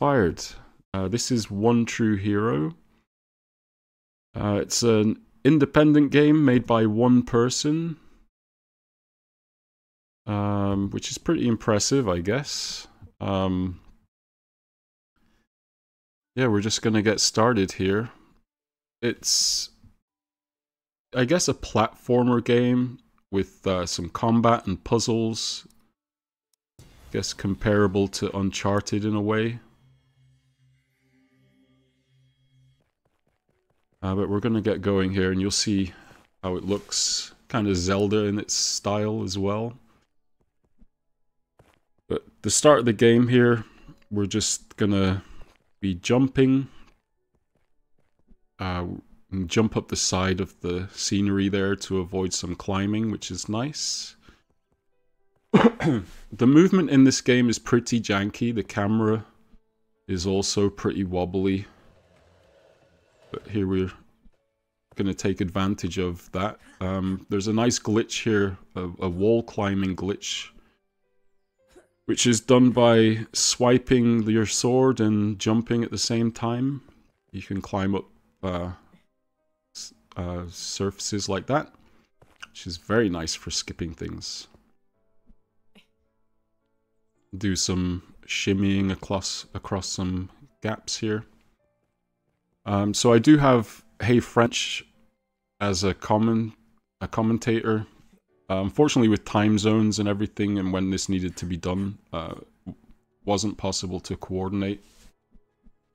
Fired. This is One True Hero. It's an independent game made by one person, which is pretty impressive, I guess. Yeah, we're just gonna get started here. It's, I guess, a platformer game with some combat and puzzles. I guess comparable to Uncharted in a way. But we're gonna get going here and you'll see how it looks. Kind of Zelda in its style as well. But the start of the game here, we're just gonna be jumping. Jump up the side of the scenery there to avoid some climbing, which is nice. The movement in this game is pretty janky. The camera is also pretty wobbly. But here we're going to take advantage of that. There's a nice glitch here, a wall climbing glitch, which is done by swiping your sword and jumping at the same time. You can climb up surfaces like that, which is very nice for skipping things. Do some shimmying across some gaps here. So I do have Hey French as a commentator. Unfortunately, with time zones and everything, and when this needed to be done, wasn't possible to coordinate.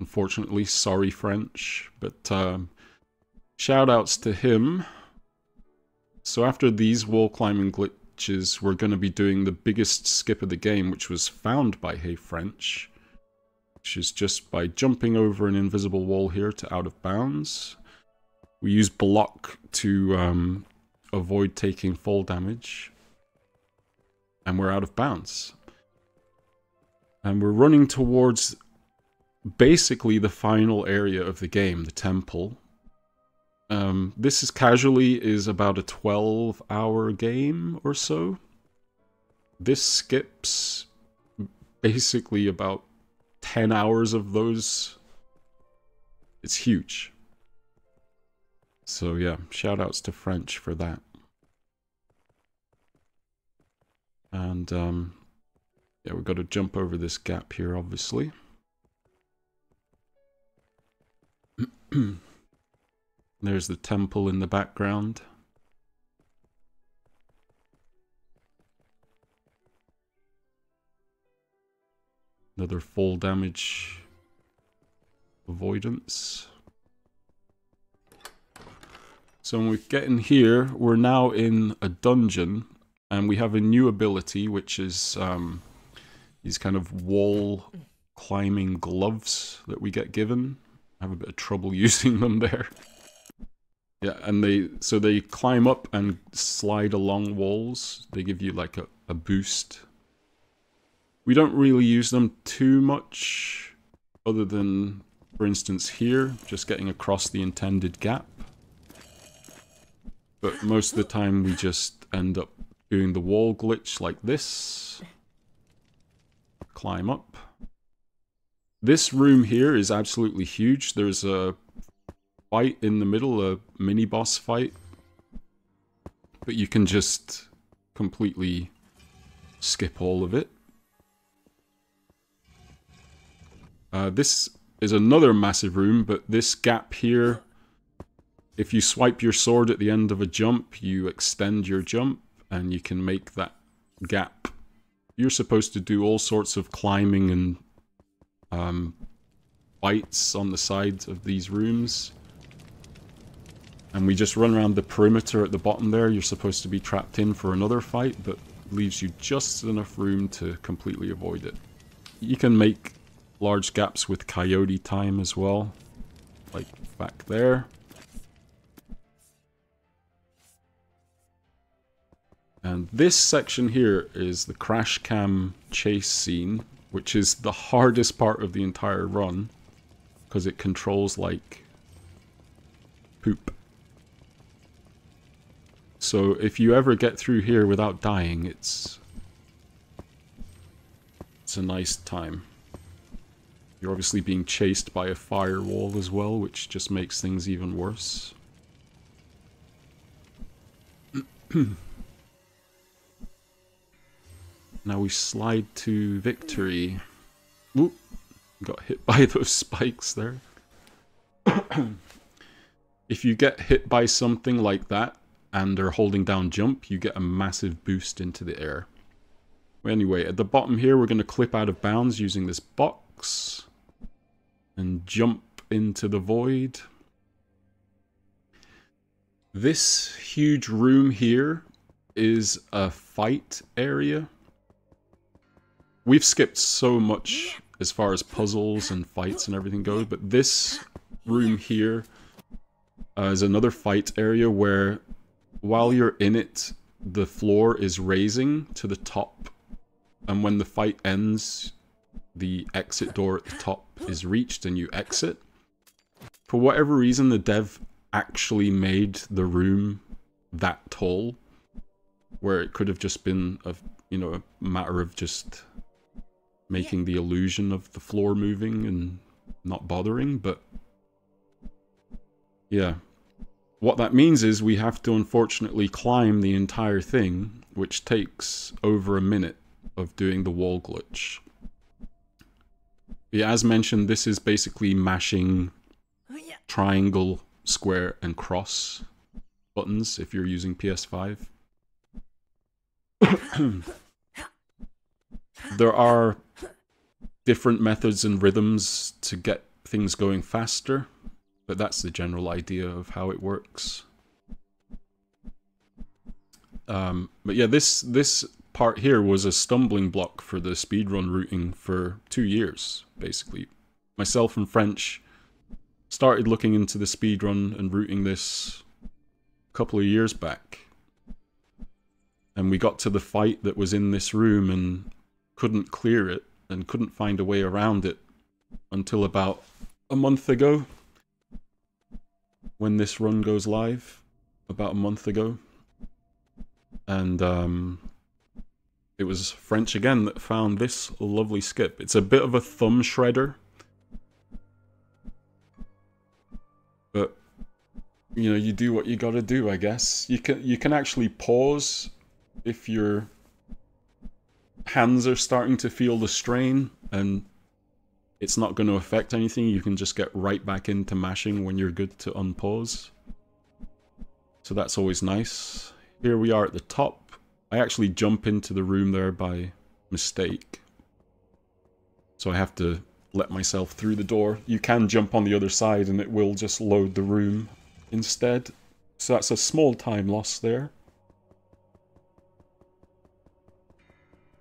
Unfortunately, sorry French, but shout outs to him. So after these wall climbing glitches, we're going to be doing the biggest skip of the game, which was found by Hey French. Which is just by jumping over an invisible wall here to out of bounds. We use block to avoid taking fall damage. And we're out of bounds. And we're running towards basically the final area of the game, the temple. This is about a 12-hour game or so. This skips basically about 10 hours of those. It's huge. So yeah, shout outs to French for that. And yeah, we've got to jump over this gap here, obviously. There's the temple in the background. Another fall damage avoidance. So when we get in here, we're now in a dungeon, and we have a new ability, which is these kind of wall climbing gloves that we get given. I have a bit of trouble using them there. Yeah, and they climb up and slide along walls. They give you like a boost. We don't really use them too much, other than, for instance, here, just getting across the intended gap. But most of the time we just end up doing the wall glitch like this. Climb up. This room here is absolutely huge. There's a fight in the middle, a mini-boss fight. But you can just completely skip all of it. This is another massive room, but this gap here, if you swipe your sword at the end of a jump, you extend your jump, and you can make that gap. You're supposed to do all sorts of climbing and fights on the sides of these rooms. And we just run around the perimeter at the bottom there. You're supposed to be trapped in for another fight, but leaves you just enough room to completely avoid it. You can make large gaps with coyote time as well, like back there. And this section here is the crash cam chase scene, which is the hardest part of the entire run, because it controls like poop. So if you ever get through here without dying, it's a nice time. You're obviously being chased by a firewall as well, which just makes things even worse. Now we slide to victory. Oop, got hit by those spikes there. If you get hit by something like that and are holding down jump, you get a massive boost into the air. Anyway, at the bottom here, we're going to clip out of bounds using this box and jump into the void. This huge room here is a fight area. We've skipped so much as far as puzzles and fights and everything goes, but this room here is another fight area where while you're in it, the floor is raising to the top, and when the fight ends, the exit door at the top is reached and you exit. For whatever reason, the dev actually made the room that tall, where it could have just been a matter of just making the illusion of the floor moving and not bothering, but yeah. What that means is we have to unfortunately climb the entire thing, which takes over a minute of doing the wall glitch. Yeah, as mentioned, this is basically mashing triangle, square, and cross buttons if you're using PS5. There are different methods and rhythms to get things going faster, but that's the general idea of how it works. But yeah, this part here was a stumbling block for the speedrun routing for 2 years, basically. Myself and French started looking into the speedrun and routing this a couple of years back. And we got to the fight that was in this room and couldn't clear it and couldn't find a way around it until about a month ago, when this run goes live, about a month ago. And it was French again that found this lovely skip. It's a bit of a thumb shredder, but you know, you do what you gotta do, I guess. You can actually pause if your hands are starting to feel the strain, and it's not going to affect anything. You can just get right back into mashing when you're good to unpause. So that's always nice. Here we are at the top. I actually jump into the room there by mistake, so I have to let myself through the door. You can jump on the other side and it will just load the room instead. So that's a small time loss there.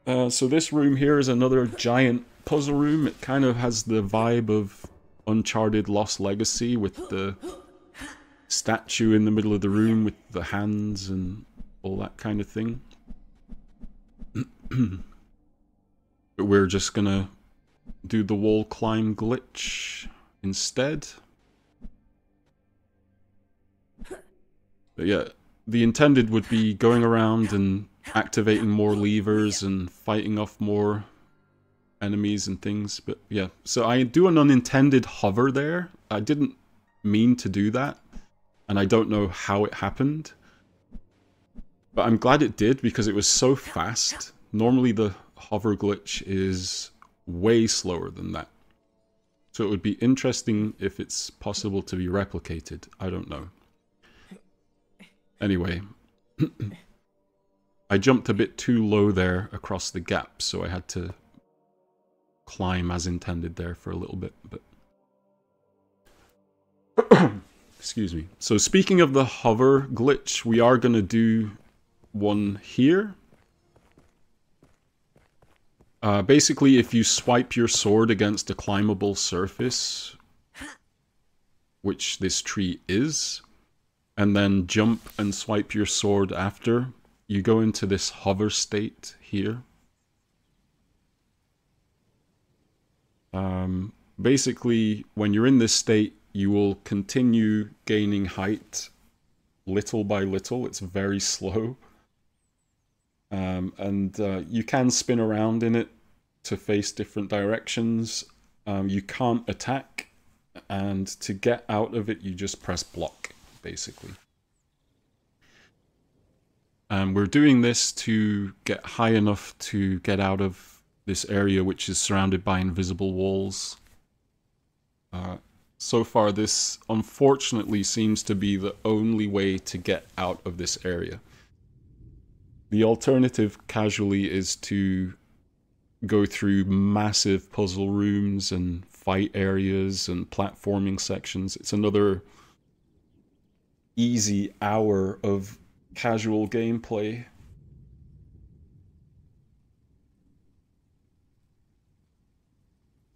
So this room here is another giant puzzle room. It kind of has the vibe of Uncharted Lost Legacy, with the statue in the middle of the room with the hands and all that kind of thing. But we're just gonna do the wall climb glitch instead. But yeah, the intended would be going around and activating more levers and fighting off more enemies and things. But yeah, so I do an unintended hover there. I didn't mean to do that, and I don't know how it happened, but I'm glad it did because it was so fast. Normally the hover glitch is way slower than that, so it would be interesting if it's possible to be replicated. I don't know. Anyway, I jumped a bit too low there across the gap, so I had to climb as intended there for a little bit. But excuse me. So speaking of the hover glitch, we are going to do one here. Basically, if you swipe your sword against a climbable surface, which this tree is, and then jump and swipe your sword after, you go into this hover state here. Basically, when you're in this state, you will continue gaining height little by little. It's very slow. And you can spin around in it to face different directions. You can't attack, and to get out of it, you just press block, basically. And we're doing this to get high enough to get out of this area, which is surrounded by invisible walls. So far, this unfortunately seems to be the only way to get out of this area. The alternative, casually, is to go through massive puzzle rooms and fight areas and platforming sections. It's another easy hour of casual gameplay.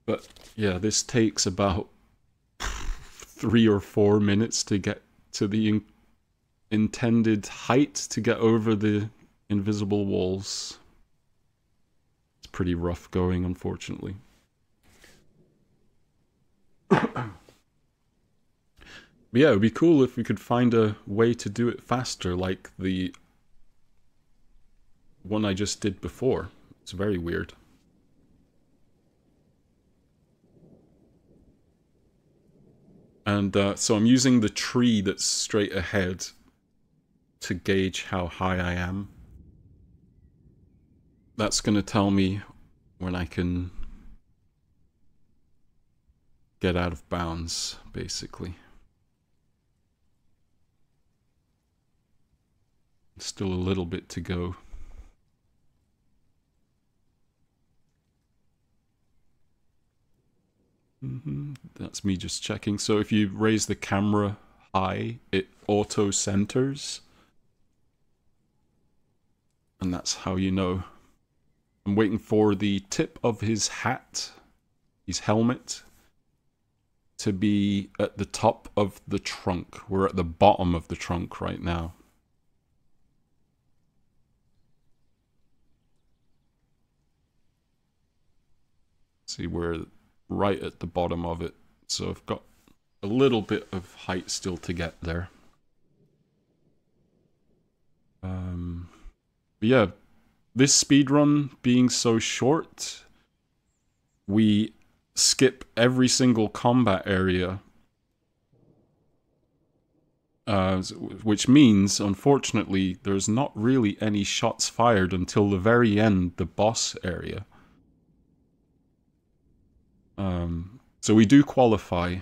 But yeah, this takes about 3 or 4 minutes to get to the intended height to get over the invisible walls. It's pretty rough going, unfortunately. But yeah, it would be cool if we could find a way to do it faster, like the one I just did before. It's very weird. And so I'm using the tree that's straight ahead to gauge how high I am. That's going to tell me when I can get out of bounds, basically. Still a little bit to go. That's me just checking. So if you raise the camera high, it auto centers. And that's how you know. I'm waiting for the tip of his hat, his helmet, to be at the top of the trunk. We're at the bottom of the trunk right now. See, we're right at the bottom of it, so I've got a little bit of height still to get there. But yeah, this speedrun being so short, we skip every single combat area, which means, unfortunately, there's not really any shots fired until the very end, the boss area. So we do qualify.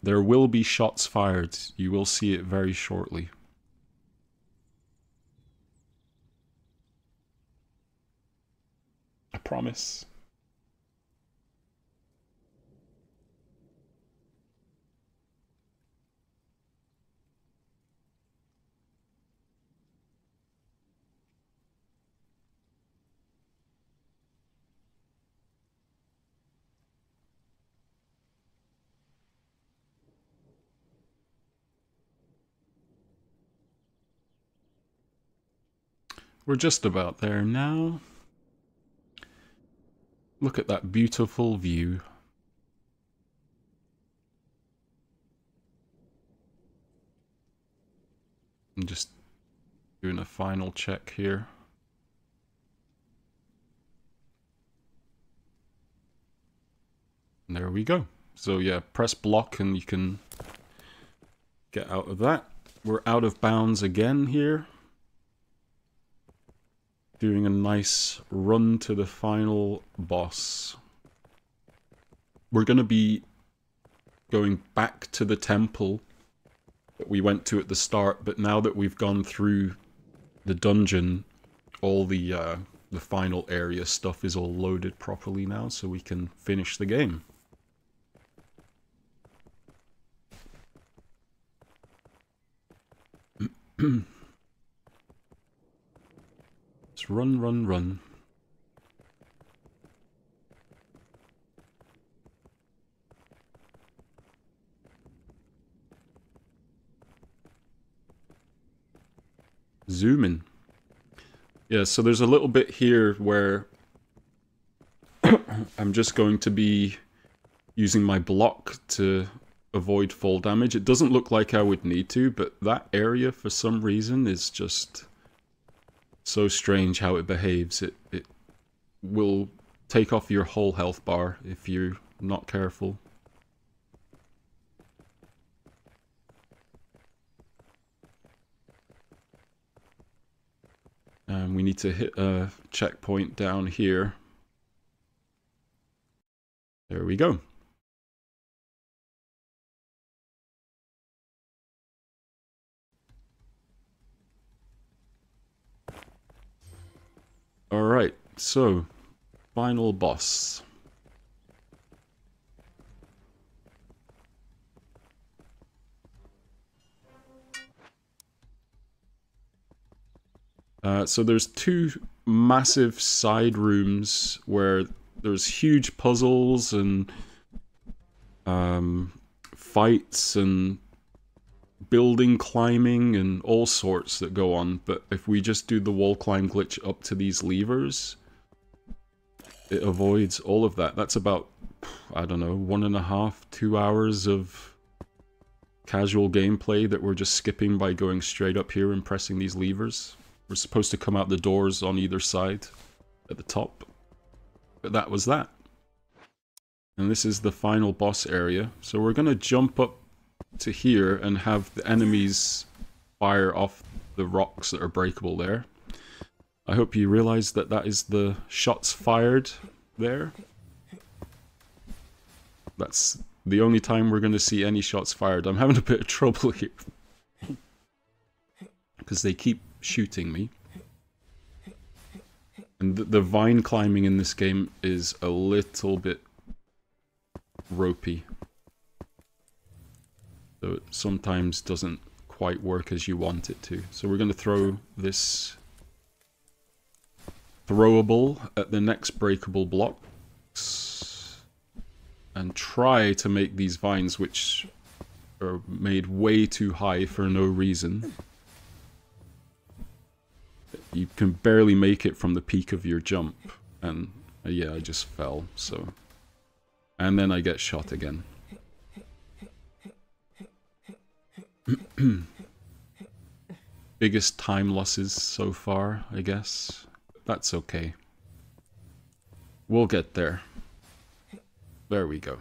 There will be shots fired. You will see it very shortly. I promise. We're just about there now. Look at that beautiful view. I'm just doing a final check here. And there we go. So yeah, press block and you can get out of that. We're out of bounds again here. Doing a nice run to the final boss. We're going to be going back to the temple that we went to at the start, but now that we've gone through the dungeon, all the final area stuff is all loaded properly now, so we can finish the game. Let's run, run, run. Zoom in. Yeah, so there's a little bit here where I'm just going to be using my block to avoid fall damage. It doesn't look like I would need to, but that area for some reason is just so strange how it behaves. It will take off your whole health bar if you not careful. And we need to hit a checkpoint down here. There we go. Alright, so final boss. So there's two massive side rooms where there's huge puzzles and fights and building climbing and all sorts that go on. But if we just do the wall climb glitch up to these levers, it avoids all of that. That's about, I don't know, 1.5, 2 hours of casual gameplay that we're just skipping by going straight up here and pressing these levers. We're supposed to come out the doors on either side at the top. But that was that. And this is the final boss area. So we're going to jump up to here and have the enemies fire off the rocks that are breakable there. I hope you realize that that is the shots fired there. That's the only time we're going to see any shots fired. I'm having a bit of trouble here. Because they keep shooting me. And the vine climbing in this game is a little bit ropey. So it sometimes doesn't quite work as you want it to. So we're going to throw this throwable at the next breakable blocks. And try to make these vines, which are made way too high for no reason. You can barely make it from the peak of your jump. And yeah, I just fell, so... And then I get shot again. Biggest time losses so far, I guess. That's okay. We'll get there. There we go.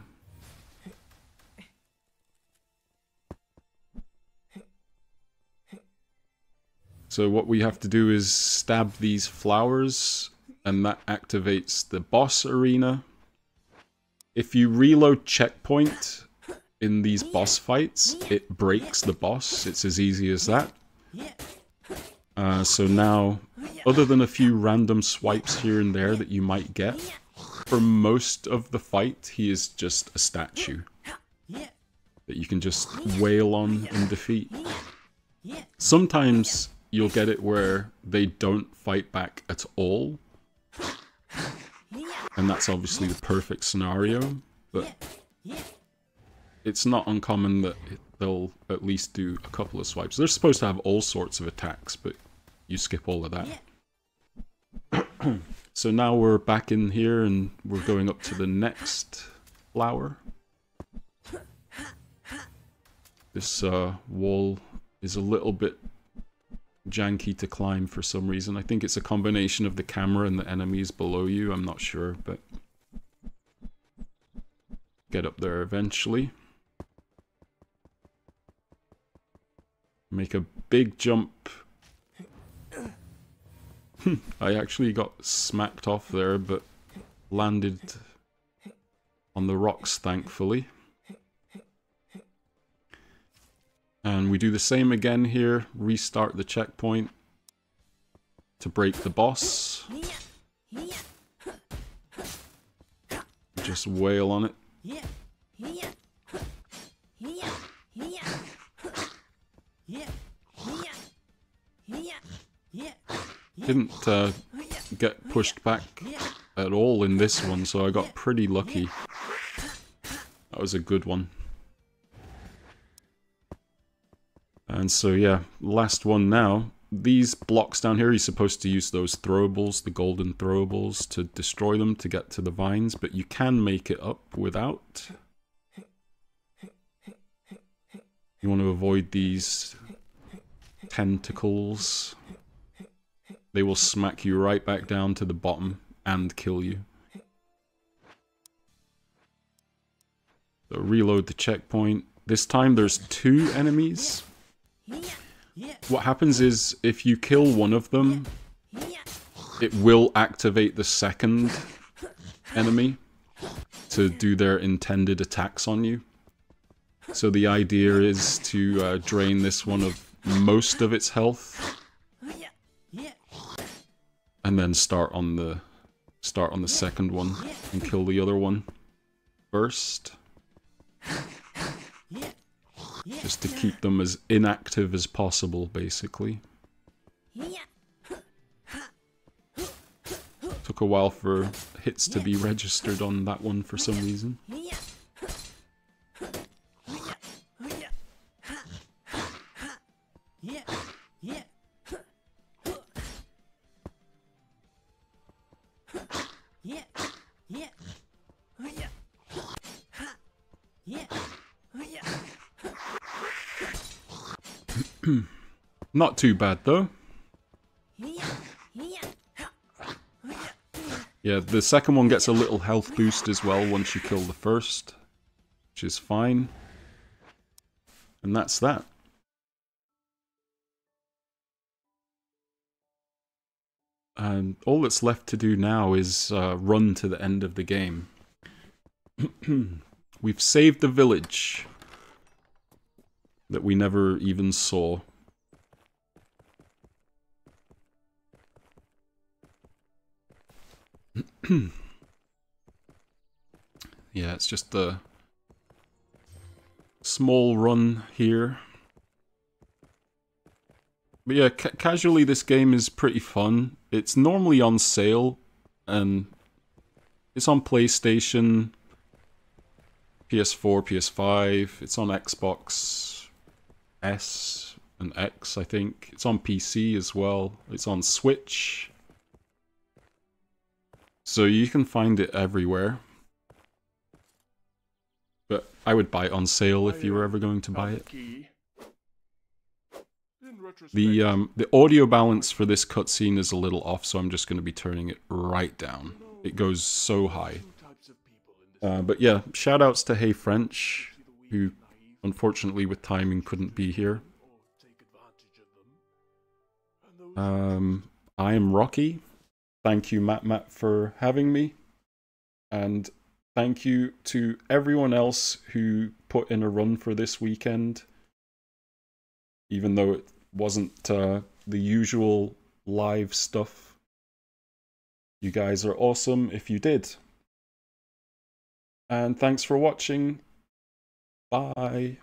So what we have to do is stab these flowers, and that activates the boss arena. If you reload checkpoint in these boss fights, it breaks the boss. It's as easy as that. So now, other than a few random swipes here and there that you might get, for most of the fight, he is just a statue that you can just wail on and defeat. Sometimes you'll get it where they don't fight back at all. And that's obviously the perfect scenario, but it's not uncommon that they'll at least do a couple of swipes. They're supposed to have all sorts of attacks, but you skip all of that. So now we're back in here and we're going up to the next flower. This wall is a little bit janky to climb for some reason. I think it's a combination of the camera and the enemies below you. I'm not sure, but get up there eventually. Make a big jump. I actually got smacked off there, but landed on the rocks, thankfully. And we do the same again here. Restart the checkpoint to break the boss. Just wail on it. Didn't get pushed back at all in this one, so I got pretty lucky. That was a good one. And so yeah, last one now. These blocks down here, you're supposed to use those throwables, the golden throwables, to destroy them to get to the vines, but you can make it up without. You want to avoid these tentacles. They will smack you right back down to the bottom and kill you. So reload the checkpoint. This time there's 2 enemies. What happens is, if you kill one of them, it will activate the second enemy to do their intended attacks on you. So the idea is to drain this one of most of its health, and then start on the second one and kill the other one first. Just to keep them as inactive as possible, basically. Took a while for hits to be registered on that one for some reason. Not too bad though. Yeah, the second one gets a little health boost as well once you kill the first, which is fine. And that's that. And all that's left to do now is run to the end of the game. We've saved the village that we never even saw. Yeah, it's just a small run here. But yeah, casually this game is pretty fun. It's normally on sale, and it's on PlayStation, PS4, PS5, it's on Xbox S and X, I think. It's on PC as well. It's on Switch. So you can find it everywhere. But I would buy it on sale if you were ever going to buy it. The audio balance for this cutscene is a little off, so I'm just going to be turning it right down. It goes so high. But yeah, shoutouts to Hey French, who unfortunately with timing couldn't be here. I am Rockki. Thank you, Matt, for having me. And thank you to everyone else who put in a run for this weekend. Even though it wasn't the usual live stuff. You guys are awesome if you did. And thanks for watching. Bye.